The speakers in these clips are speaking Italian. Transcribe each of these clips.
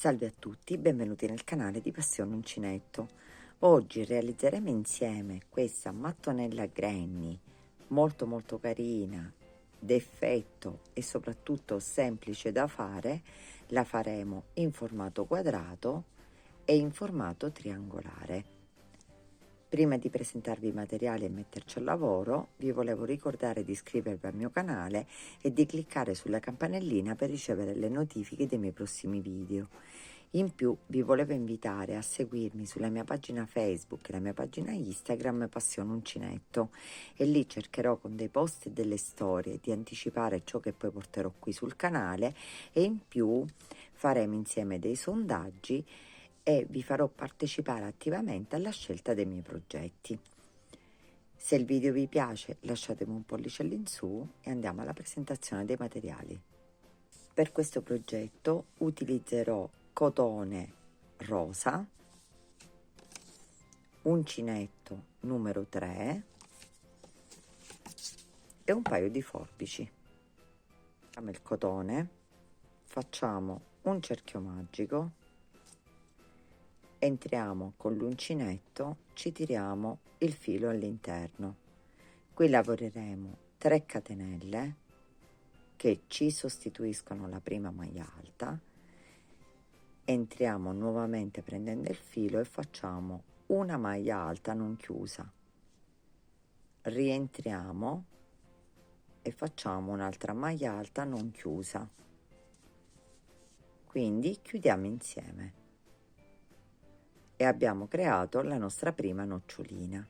Salve a tutti, benvenuti nel canale di Passione Uncinetto. Oggi realizzeremo insieme questa mattonella Granny molto carina, d'effetto e soprattutto semplice da fare. La faremo in formato quadrato e in formato triangolare. Prima di presentarvi i materiali e metterci al lavoro, vi volevo ricordare di iscrivervi al mio canale e di cliccare sulla campanellina per ricevere le notifiche dei miei prossimi video. In più vi volevo invitare a seguirmi sulla mia pagina Facebook e la mia pagina Instagram Passione Uncinetto, e lì cercherò con dei post e delle storie di anticipare ciò che poi porterò qui sul canale, e in più faremo insieme dei sondaggi e vi farò partecipare attivamente alla scelta dei miei progetti. Se il video vi piace lasciatemi un pollice all'insù e andiamo alla presentazione dei materiali. Per questo progetto utilizzerò cotone rosa, uncinetto numero 3 e un paio di forbici. Mettiamo il cotone, facciamo un cerchio magico, entriamo con l'uncinetto, ci tiriamo il filo all'interno. Qui lavoreremo 3 catenelle che ci sostituiscono la prima maglia alta. Entriamo nuovamente prendendo il filo e facciamo una maglia alta non chiusa, rientriamo e facciamo un'altra maglia alta non chiusa, quindi chiudiamo insieme e abbiamo creato la nostra prima nocciolina.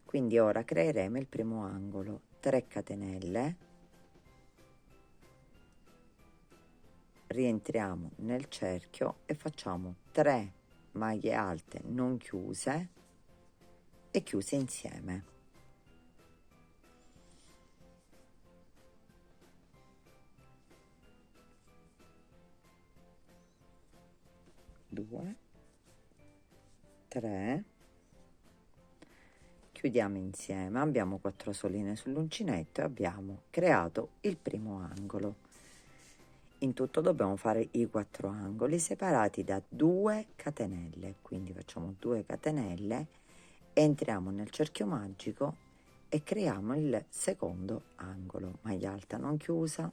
Quindi ora creeremo il primo angolo. 3 catenelle, rientriamo nel cerchio e facciamo 3 maglie alte non chiuse e chiuse insieme. Due, 3, chiudiamo insieme. Abbiamo 4 soline sull'uncinetto e abbiamo creato il primo angolo. In tutto dobbiamo fare i 4 angoli separati da 2 catenelle, quindi facciamo 2 catenelle, entriamo nel cerchio magico e creiamo il secondo angolo. Maglia alta non chiusa,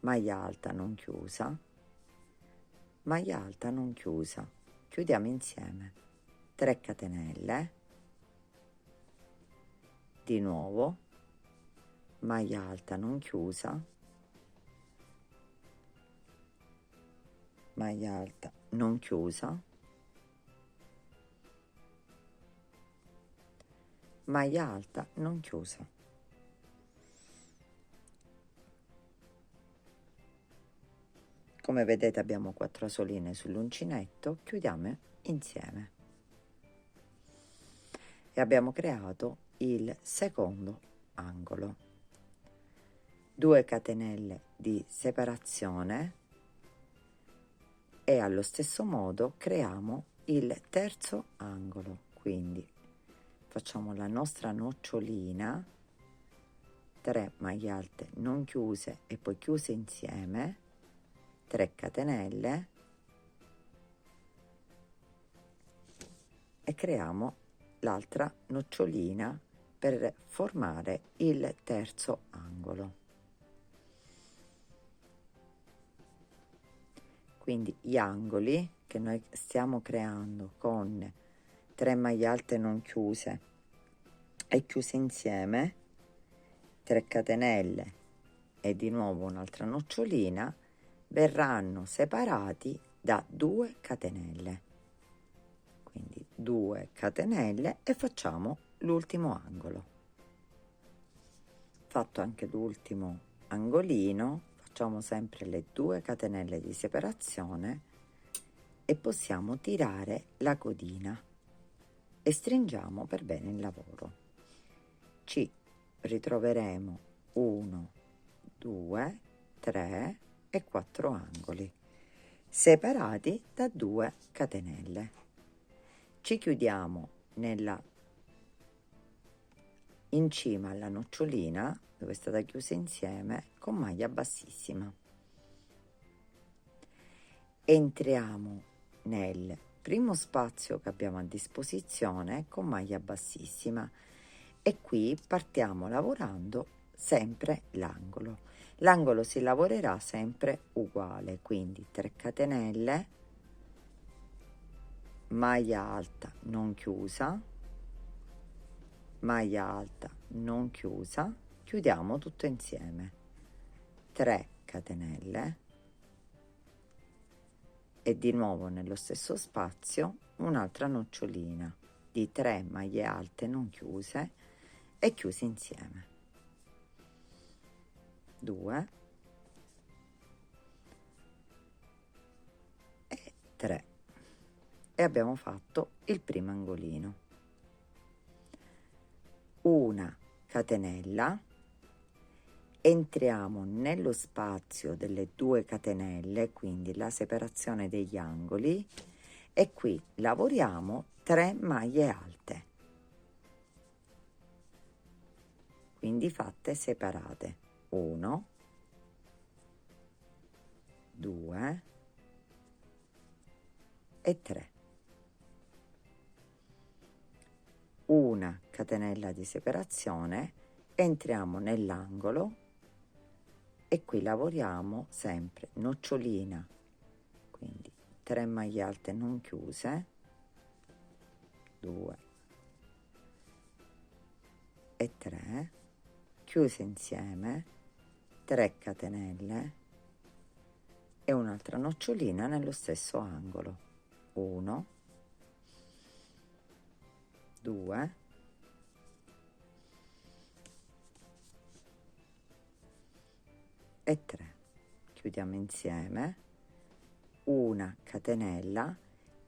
maglia alta non chiusa, maglia alta non chiusa, chiudiamo insieme. 3 catenelle, di nuovo maglia alta non chiusa, maglia alta non chiusa, maglia alta non chiusa. Come vedete abbiamo 4 soline sull'uncinetto, chiudiamo insieme e abbiamo creato il secondo angolo. 2 catenelle di separazione e allo stesso modo creiamo il terzo angolo. Quindi facciamo la nostra nocciolina, 3 maglie alte non chiuse e poi chiuse insieme, 3 catenelle e creiamo l'altra nocciolina per formare il terzo angolo. Quindi gli angoli che noi stiamo creando con 3 maglie alte non chiuse e chiuse insieme, 3 catenelle e di nuovo un'altra nocciolina, verranno separati da 2 catenelle. Quindi 2 catenelle e facciamo l'ultimo angolo. Fatto anche l'ultimo angolino, facciamo sempre le 2 catenelle di separazione e possiamo tirare la codina e stringiamo per bene il lavoro. Ci ritroveremo 1, 2, 3 e 4 angoli separati da 2 catenelle. Ci chiudiamo in cima alla nocciolina dove è stata chiusa insieme con maglia bassissima entriamo nel primo spazio che abbiamo a disposizione con maglia bassissima e qui partiamo lavorando sempre l'angolo si lavorerà sempre uguale, quindi 3 catenelle, maglia alta non chiusa, maglia alta non chiusa, chiudiamo tutto insieme, 3 catenelle e di nuovo nello stesso spazio un'altra nocciolina di 3 maglie alte non chiuse e chiuse insieme, 2 e 3 e abbiamo fatto il primo angolino. Una catenella, entriamo nello spazio delle 2 catenelle, quindi la separazione degli angoli, e qui lavoriamo 3 maglie alte, quindi fatte separate, 1, 2 e 3. Una catenella di separazione, entriamo nell'angolo e qui lavoriamo sempre nocciolina, quindi 3 maglie alte non chiuse, 2 e 3, chiuse insieme, 3 catenelle e un'altra nocciolina nello stesso angolo, 1, 2 e 3, chiudiamo insieme, una catenella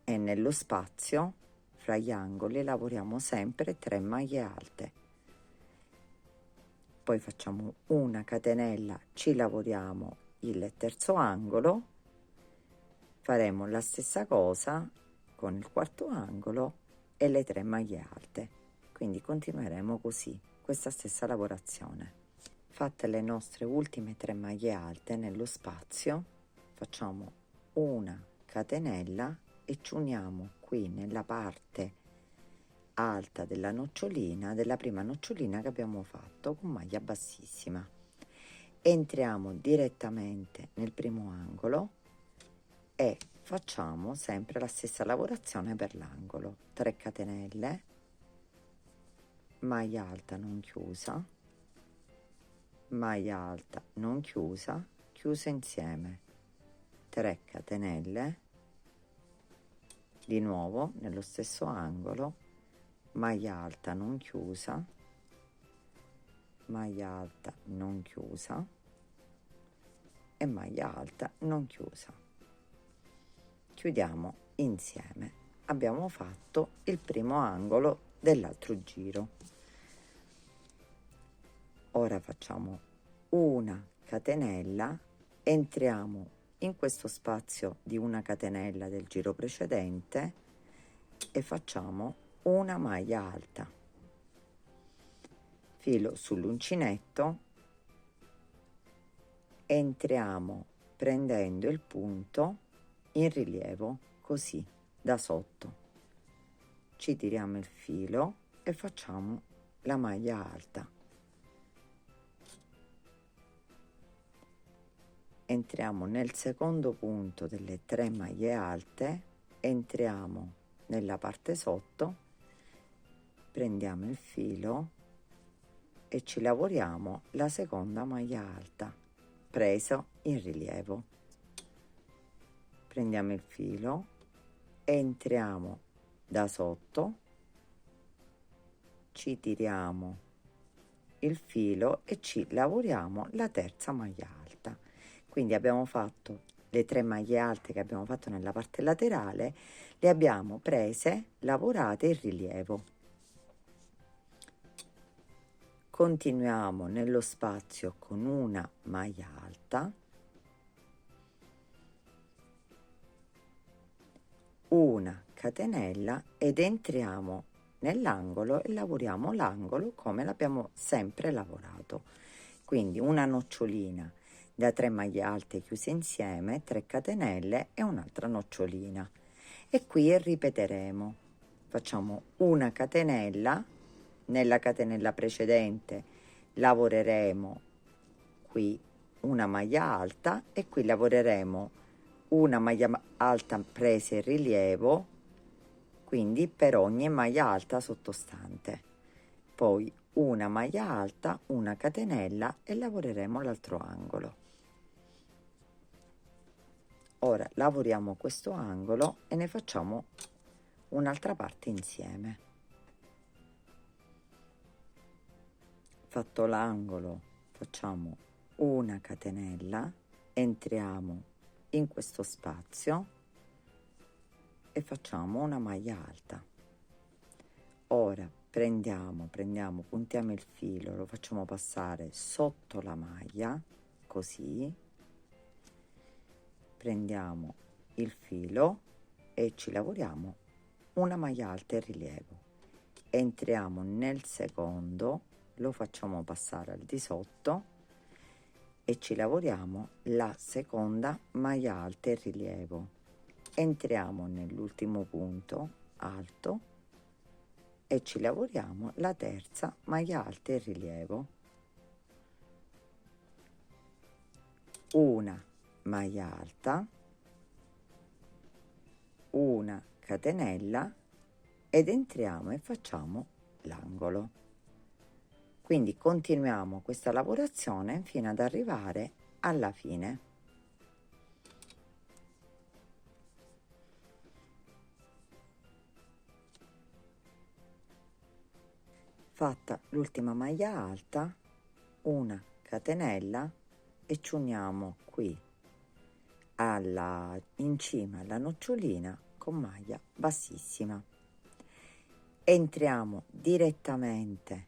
e nello spazio fra gli angoli lavoriamo sempre 3 maglie alte, poi facciamo una catenella, ci lavoriamo il terzo angolo, faremo la stessa cosa con il quarto angolo e le 3 maglie alte, quindi continueremo così questa stessa lavorazione. Fatte le nostre ultime 3 maglie alte nello spazio, facciamo una catenella e ci uniamo qui nella parte alta della nocciolina, della prima nocciolina che abbiamo fatto con maglia bassissima, entriamo direttamente nel primo angolo e facciamo sempre la stessa lavorazione per l'angolo, 3 catenelle, maglia alta non chiusa, maglia alta non chiusa, chiusa insieme, 3 catenelle, di nuovo nello stesso angolo, maglia alta non chiusa, maglia alta non chiusa e maglia alta non chiusa, chiudiamo insieme. Abbiamo fatto il primo angolo dell'altro giro. Ora facciamo una catenella, entriamo in questo spazio di una catenella del giro precedente e facciamo una maglia alta, filo sull'uncinetto, entriamo prendendo il punto in rilievo così da sotto, ci tiriamo il filo e facciamo la maglia alta, entriamo nel secondo punto delle 3 maglie alte, entriamo nella parte sotto, prendiamo il filo e ci lavoriamo la seconda maglia alta preso in rilievo, prendiamo il filo, entriamo da sotto, ci tiriamo il filo e ci lavoriamo la terza maglia alta. Quindi abbiamo fatto le 3 maglie alte che abbiamo fatto nella parte laterale, le abbiamo prese, lavorate in rilievo. Continuiamo nello spazio con una maglia alta, una catenella ed entriamo nell'angolo e lavoriamo l'angolo come l'abbiamo sempre lavorato. Quindi una nocciolina da 3 maglie alte chiuse insieme, 3 catenelle e un'altra nocciolina, e qui ripeteremo. Facciamo una catenella, nella catenella precedente lavoreremo qui una maglia alta e qui lavoreremo una maglia alta presa in rilievo, quindi per ogni maglia alta sottostante, poi una maglia alta, una catenella e lavoreremo l'altro angolo. Ora lavoriamo questo angolo e ne facciamo un'altra parte insieme. Fatto l'angolo, facciamo una catenella, entriamo in questo spazio e facciamo una maglia alta. Ora puntiamo il filo, lo facciamo passare sotto la maglia, così. Prendiamo il filo e ci lavoriamo una maglia alta in rilievo. Entriamo nel secondo, lo facciamo passare al di sotto e ci lavoriamo la seconda maglia alta in rilievo. Entriamo nell'ultimo punto alto e ci lavoriamo la terza maglia alta in rilievo. Una maglia alta, una catenella ed entriamo e facciamo l'angolo. Quindi continuiamo questa lavorazione fino ad arrivare alla fine. Fatta l'ultima maglia alta, una catenella e ci uniamo qui in cima alla nocciolina con maglia bassissima. Entriamo direttamente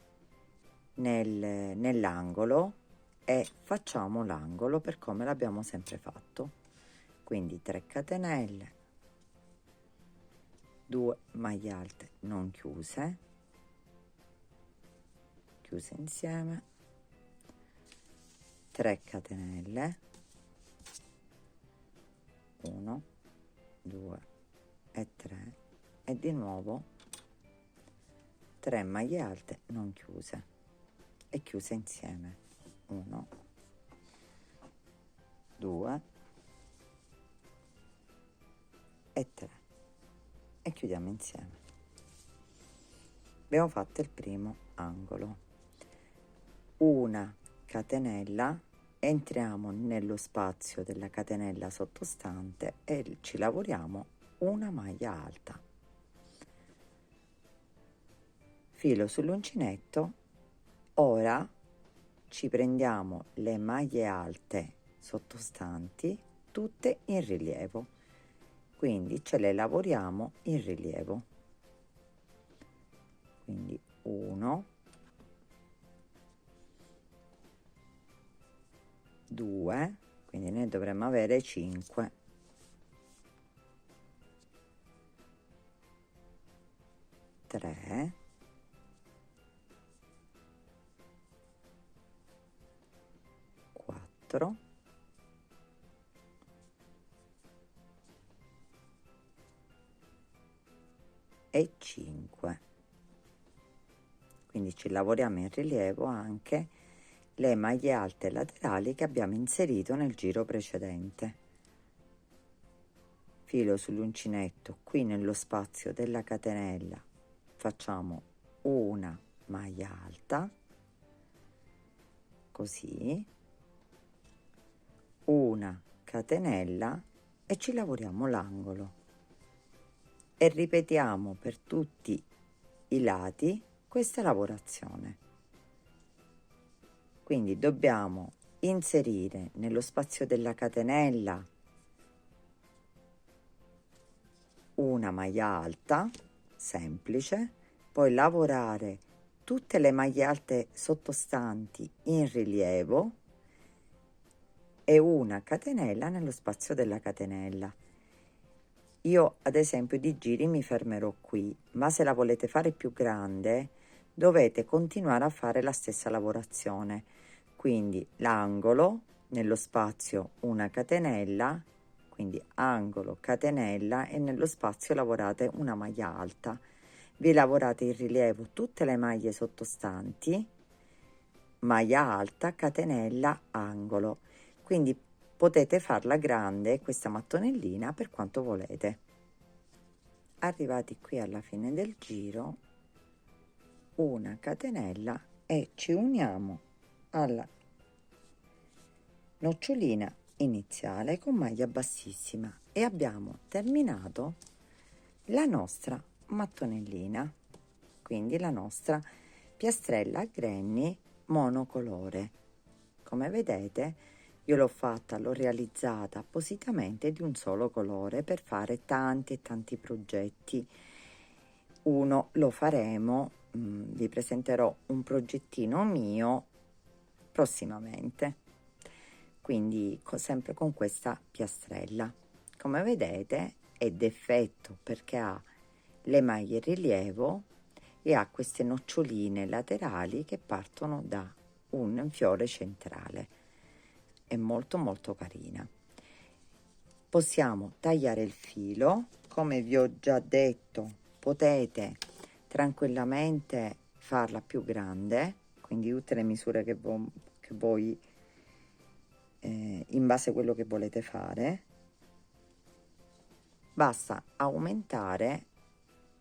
nell'angolo e facciamo l'angolo per come l'abbiamo sempre fatto, quindi 3 catenelle, 2 maglie alte non chiuse insieme, 3 catenelle, 1 2 e 3 e di nuovo 3 maglie alte non chiuse e chiuse insieme, 1 2 e 3 e chiudiamo insieme. Abbiamo fatto il primo angolo. Una catenella, entriamo nello spazio della catenella sottostante e ci lavoriamo una maglia alta. Filo sull'uncinetto. Ora ci prendiamo le maglie alte sottostanti tutte in rilievo, quindi ce le lavoriamo in rilievo, quindi 1 2, quindi ne dovremmo avere 5, 3, 4, 5. Quindi ci lavoriamo in rilievo anche le maglie alte laterali che abbiamo inserito nel giro precedente. Filo sull'uncinetto, qui nello spazio della catenella facciamo una maglia alta, così, una catenella e ci lavoriamo l'angolo e ripetiamo per tutti i lati questa lavorazione. Quindi dobbiamo inserire nello spazio della catenella una maglia alta semplice, poi lavorare tutte le maglie alte sottostanti in rilievo e una catenella nello spazio della catenella. Io ad esempio di giri mi fermerò qui, ma se la volete fare più grande dovete continuare a fare la stessa lavorazione, quindi l'angolo nello spazio una catenella, quindi angolo, catenella, e nello spazio lavorate una maglia alta. Vi lavorate in rilievo tutte le maglie sottostanti, maglia alta, catenella, angolo. Quindi potete farla grande questa mattonellina per quanto volete. Arrivati qui alla fine del giro, una catenella e ci uniamo alla nocciolina iniziale con maglia bassissima e abbiamo terminato la nostra mattonellina, quindi la nostra piastrella a granny monocolore. Come vedete, io l'ho fatta, l'ho realizzata appositamente di un solo colore per fare tanti e tanti progetti. Uno lo faremo, vi presenterò un progettino mio prossimamente, quindi sempre con questa piastrella. Come vedete è d'effetto perché ha le maglie in rilievo e ha queste noccioline laterali che partono da un fiore centrale. È molto molto carina. Possiamo tagliare il filo, come vi ho già detto potete tranquillamente farla più grande, quindi tutte le misure che voi in base a quello che volete fare. Basta aumentare,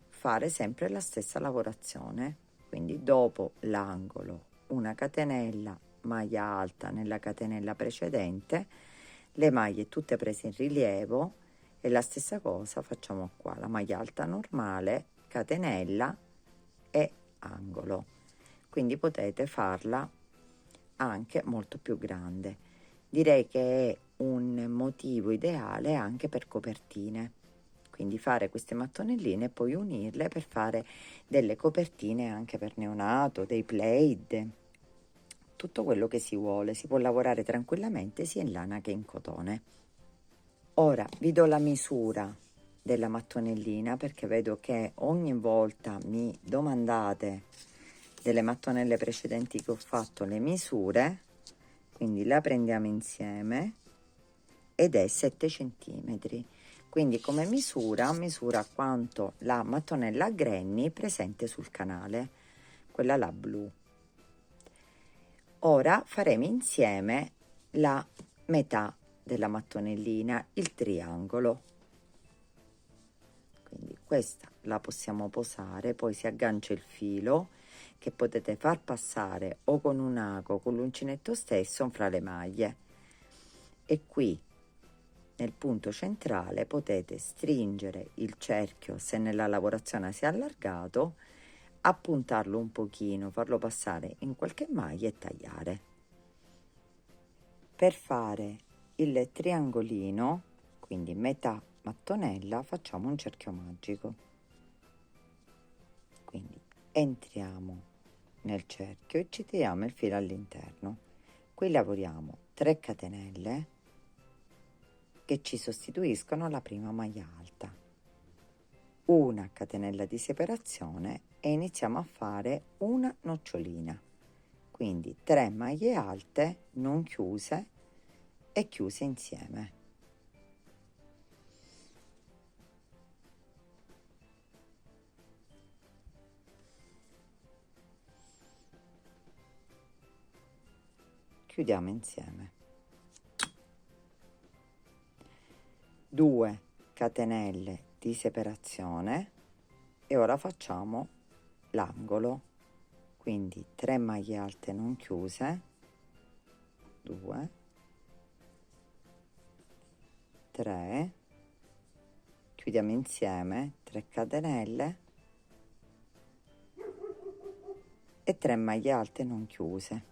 fare sempre la stessa lavorazione, quindi dopo l'angolo una catenella, maglia alta nella catenella precedente, le maglie tutte prese in rilievo, e la stessa cosa facciamo qua, la maglia alta normale, catenella e angolo. Quindi potete farla anche molto più grande. Direi che è un motivo ideale anche per copertine, quindi fare queste mattonelline e poi unirle per fare delle copertine anche per neonato, dei plaid, tutto quello che si vuole. Si può lavorare tranquillamente sia in lana che in cotone. Ora vi do la misura della mattonellina, perché vedo che ogni volta mi domandate delle mattonelle precedenti che ho fatto le misure, quindi la prendiamo insieme ed è 7 centimetri. Quindi come misura quanto la mattonella a granny presente sul canale, quella là blu. Ora faremo insieme la metà della mattonellina, il triangolo. Quindi questa la possiamo posare, poi si aggancia il filo che potete far passare o con un ago o con l'uncinetto stesso fra le maglie, e qui nel punto centrale potete stringere il cerchio se nella lavorazione si è allargato, appuntarlo un pochino, farlo passare in qualche maglia e tagliare. Per fare il triangolino, quindi metà mattonella, facciamo un cerchio magico. Quindi entriamo nel cerchio e ci tiriamo il filo all'interno. Qui lavoriamo 3 catenelle che ci sostituiscono la prima maglia alta, una catenella di separazione e iniziamo a fare una nocciolina, quindi 3 maglie alte non chiuse e chiuse insieme. Chiudiamo insieme. 2 catenelle di separazione e ora facciamo l'angolo, quindi 3 maglie alte non chiuse, 2, 3, chiudiamo insieme, 3 catenelle e 3 maglie alte non chiuse,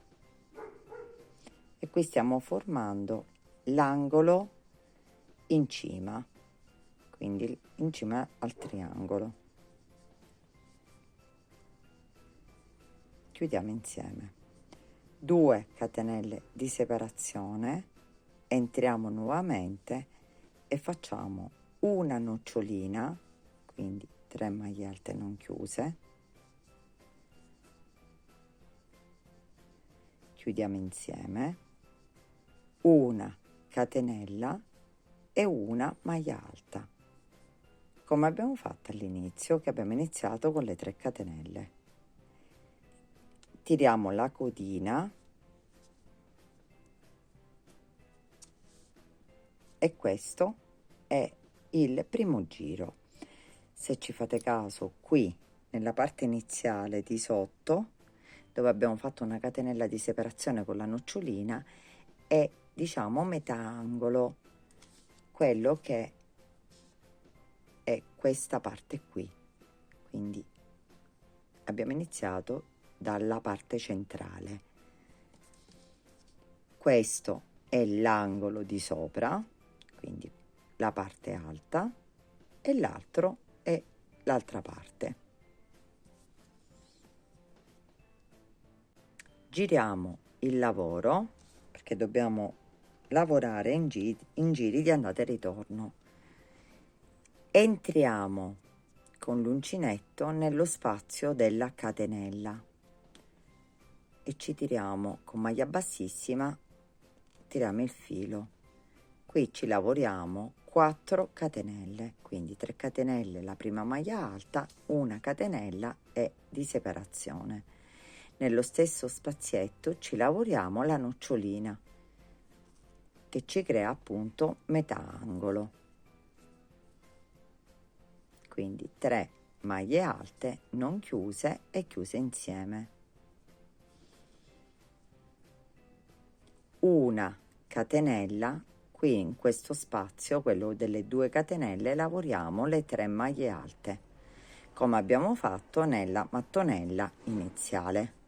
e qui stiamo formando l'angolo in cima, quindi in cima al triangolo. Chiudiamo insieme, 2 catenelle di separazione, entriamo nuovamente e facciamo una nocciolina, quindi 3 maglie alte non chiuse, chiudiamo insieme, una catenella e una maglia alta, come abbiamo fatto all'inizio, che abbiamo iniziato con le 3 catenelle. Tiriamo la codina e questo è il primo giro. Se ci fate caso, qui nella parte iniziale di sotto, dove abbiamo fatto una catenella di separazione con la nocciolina, è, diciamo, metà angolo, quello che è questa parte qui. Quindi abbiamo iniziato dalla parte centrale. Questo è l'angolo di sopra, quindi la parte alta, e l'altro è l'altra parte. Giriamo il lavoro, perché dobbiamo lavorare in giri di andata e ritorno. Entriamo con l'uncinetto nello spazio della catenella e ci tiriamo con maglia bassissima, tiriamo il filo. Qui ci lavoriamo 4 catenelle, quindi 3 catenelle la prima maglia alta, una catenella e di separazione. Nello stesso spazietto ci lavoriamo la nocciolina, che ci crea appunto metà angolo. Quindi 3 maglie alte non chiuse e chiuse insieme. Una catenella, qui in questo spazio, quello delle 2 catenelle, lavoriamo le 3 maglie alte, come abbiamo fatto nella mattonella iniziale.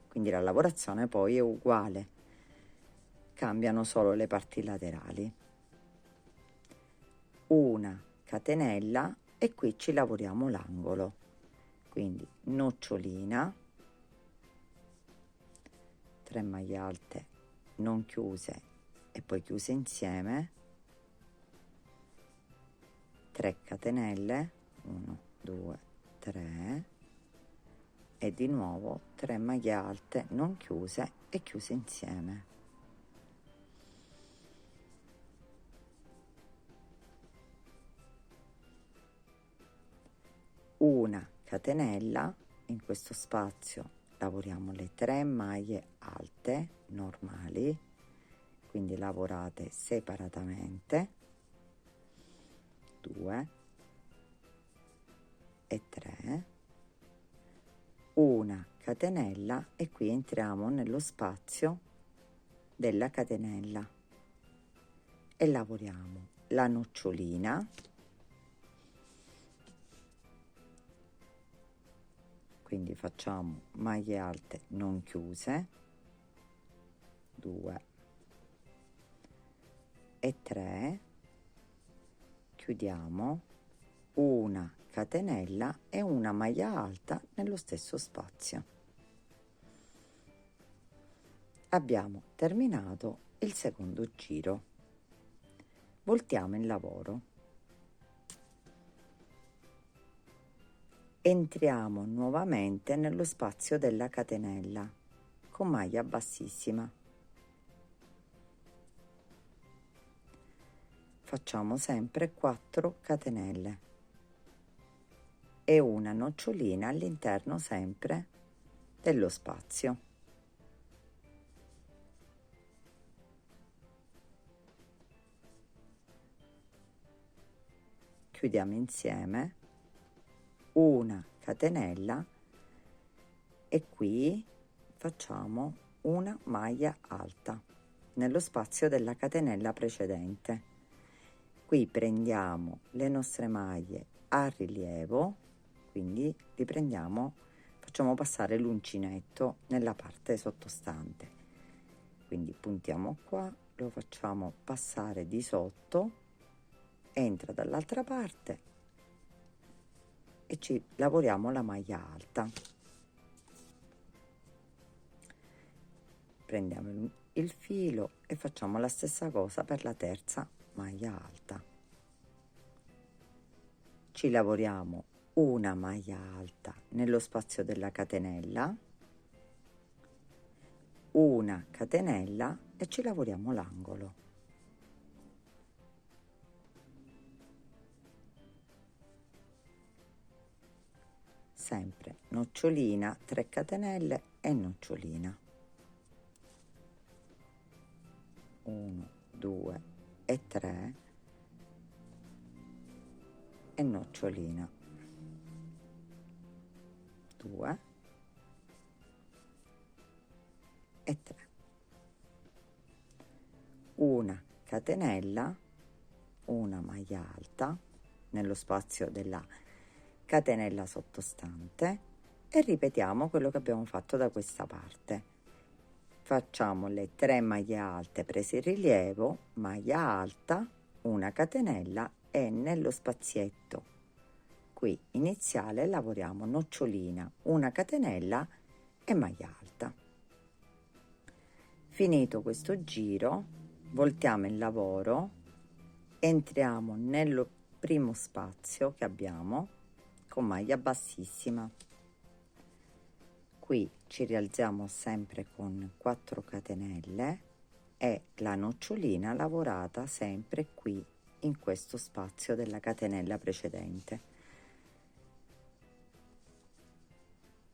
Quindi la lavorazione poi è uguale, cambiano solo le parti laterali. Una catenella e qui ci lavoriamo l'angolo, quindi nocciolina, 3 maglie alte non chiuse e poi chiuse insieme, 3 catenelle, 1 2 3, e di nuovo 3 maglie alte non chiuse e chiuse insieme. Una catenella, in questo spazio lavoriamo le 3 maglie alte normali, quindi lavorate separatamente, 2 e 3, una catenella e qui entriamo nello spazio della catenella e lavoriamo la nocciolina, quindi facciamo maglie alte non chiuse, 2 e 3, chiudiamo, una catenella e una maglia alta nello stesso spazio. Abbiamo terminato il secondo giro. Voltiamo il lavoro. Entriamo nuovamente nello spazio della catenella con maglia bassissima. Facciamo sempre 4 catenelle e una nocciolina all'interno sempre dello spazio. Chiudiamo insieme, una catenella e qui facciamo una maglia alta nello spazio della catenella precedente. Qui prendiamo le nostre maglie a rilievo, quindi li prendiamo, facciamo passare l'uncinetto nella parte sottostante, quindi puntiamo qua, lo facciamo passare di sotto, entra dall'altra parte e ci lavoriamo la maglia alta. Prendiamo il filo e facciamo la stessa cosa per la terza maglia alta. Ci lavoriamo una maglia alta nello spazio della catenella, una catenella e ci lavoriamo l'angolo. Sempre nocciolina, 3 catenelle e nocciolina, 1 2 e 3 e nocciolina, 2 e 3, una catenella, una maglia alta nello spazio della catenella sottostante e ripetiamo quello che abbiamo fatto da questa parte. Facciamo le 3 maglie alte prese in rilievo, maglia alta, una catenella e nello spazietto qui iniziale lavoriamo nocciolina, una catenella e maglia alta. Finito questo giro, voltiamo il lavoro, entriamo nello primo spazio che abbiamo con maglia bassissima. Qui ci rialziamo sempre con 4 catenelle e la nocciolina lavorata sempre qui in questo spazio della catenella precedente.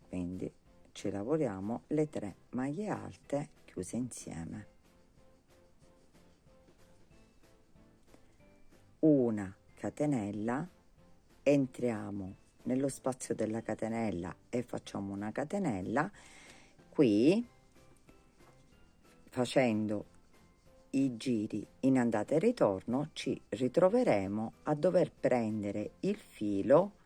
Quindi ci lavoriamo le 3 maglie alte chiuse insieme. Una catenella, entriamo nello spazio della catenella e facciamo una catenella. Qui, facendo i giri in andata e ritorno, ci ritroveremo a dover prendere il filo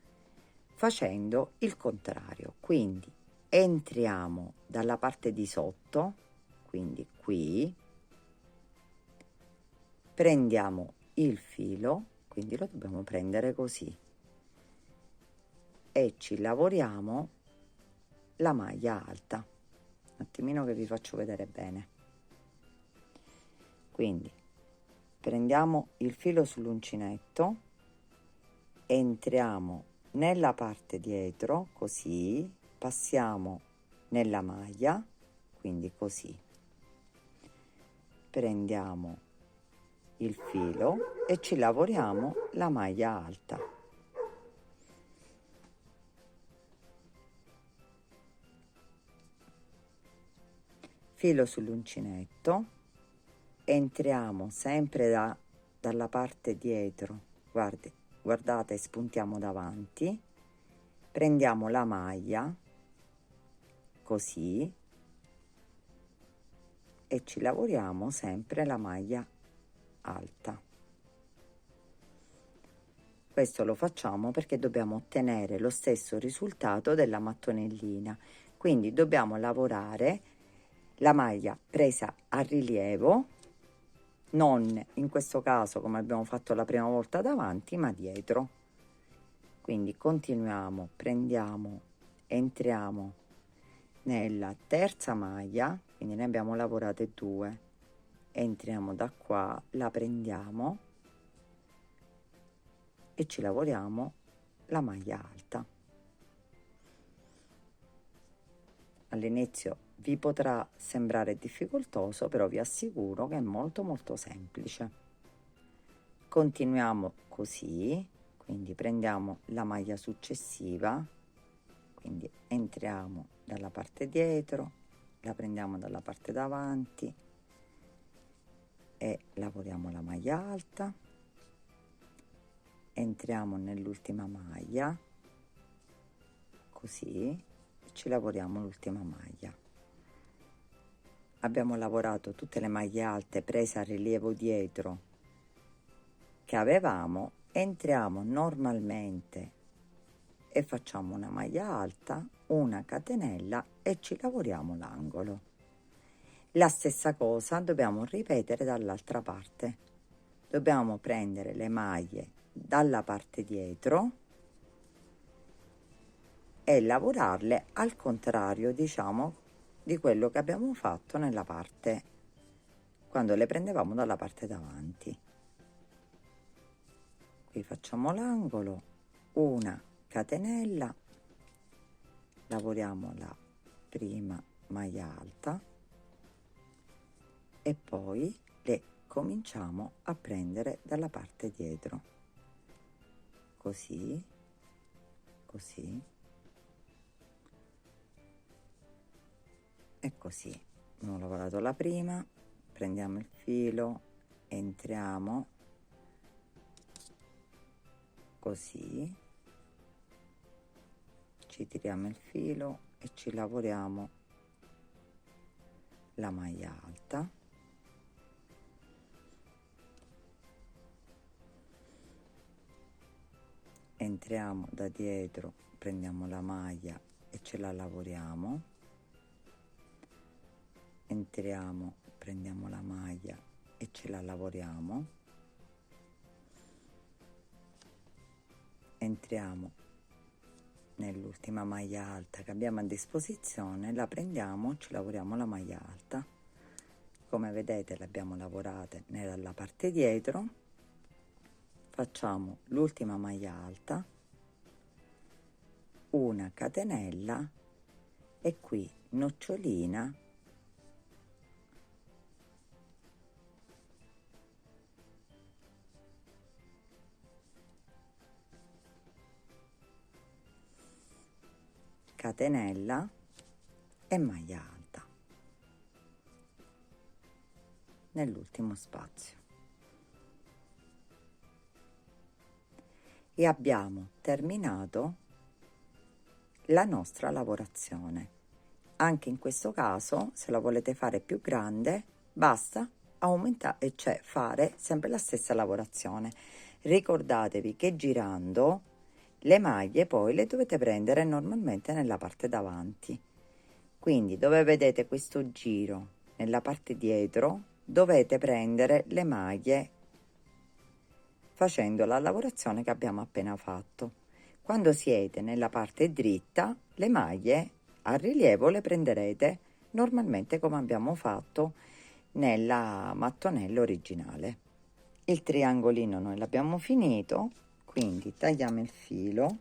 facendo il contrario. Quindi entriamo dalla parte di sotto, quindi qui, prendiamo il filo, quindi lo dobbiamo prendere così, e ci lavoriamo la maglia alta. Un attimino che vi faccio vedere bene. Quindi prendiamo il filo sull'uncinetto, entriamo nella parte dietro così, passiamo nella maglia, quindi così, prendiamo il filo e ci lavoriamo la maglia alta. Filo sull'uncinetto, entriamo sempre dalla parte dietro, guardate, spuntiamo davanti, prendiamo la maglia così e ci lavoriamo sempre la maglia alta. Questo lo facciamo perché dobbiamo ottenere lo stesso risultato della mattonellina, quindi dobbiamo lavorare la maglia presa a rilievo, non in questo caso come abbiamo fatto la prima volta davanti, ma dietro. Quindi continuiamo, prendiamo, entriamo nella terza maglia, quindi ne abbiamo lavorate 2, entriamo da qua, la prendiamo e ci lavoriamo la maglia alta. All'inizio vi potrà sembrare difficoltoso, però vi assicuro che è molto semplice. Continuiamo così, quindi prendiamo la maglia successiva, quindi entriamo dalla parte dietro, la prendiamo dalla parte davanti e lavoriamo la maglia alta, entriamo nell'ultima maglia così, ci lavoriamo l'ultima maglia. Abbiamo lavorato tutte le maglie alte prese a rilievo dietro che avevamo, entriamo normalmente e facciamo una maglia alta, una catenella e ci lavoriamo l'angolo. La stessa cosa dobbiamo ripetere dall'altra parte. Dobbiamo prendere le maglie dalla parte dietro e lavorarle al contrario, diciamo, di quello che abbiamo fatto nella parte quando le prendevamo dalla parte davanti. Qui facciamo l'angolo, una catenella, lavoriamo la prima maglia alta, e poi le cominciamo a prendere dalla parte dietro, così, così e così. Abbiamo lavorato la prima, prendiamo il filo, entriamo così, ci tiriamo il filo e ci lavoriamo la maglia alta, entriamo da dietro, prendiamo la maglia e ce la lavoriamo, entriamo, prendiamo la maglia e ce la lavoriamo, entriamo nell'ultima maglia alta che abbiamo a disposizione, la prendiamo, ci lavoriamo la maglia alta. Come vedete l'abbiamo lavorata nella parte dietro, facciamo l'ultima maglia alta, una catenella e qui nocciolina, catenella e maglia alta nell'ultimo spazio. E abbiamo terminato la nostra lavorazione. Anche in questo caso, se la volete fare più grande, basta aumentare, cioè fare sempre la stessa lavorazione. Ricordatevi che girando le maglie poi le dovete prendere normalmente nella parte davanti. Quindi dove vedete questo giro nella parte dietro, dovete prendere le maglie facendo la lavorazione che abbiamo appena fatto. Quando siete nella parte dritta, le maglie a rilievo le prenderete normalmente come abbiamo fatto nella mattonella originale. Il triangolino noi l'abbiamo finito, quindi tagliamo il filo,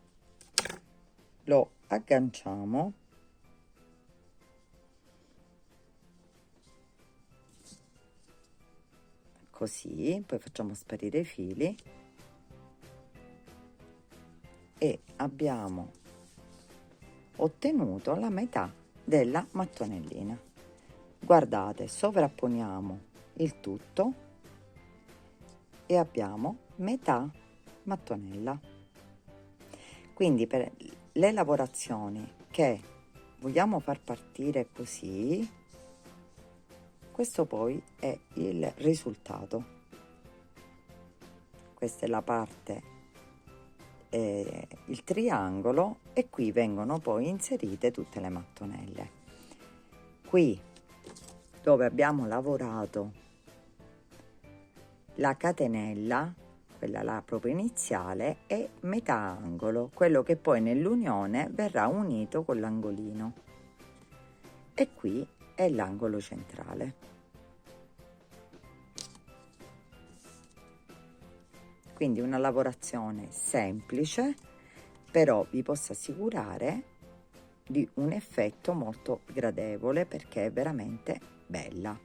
lo agganciamo così, poi facciamo sparire i fili e abbiamo ottenuto la metà della mattonellina. Guardate, sovrapponiamo il tutto e abbiamo metà mattonella. Quindi per le lavorazioni che vogliamo far partire così, questo poi è il risultato. Questa è la parte, il triangolo, e qui vengono poi inserite tutte le mattonelle. Qui dove abbiamo lavorato la catenella, quella là proprio iniziale, è metà angolo, quello che poi nell'unione verrà unito con l'angolino, e qui è l'angolo centrale. Quindi una lavorazione semplice, però vi posso assicurare di un effetto molto gradevole perché è veramente bella.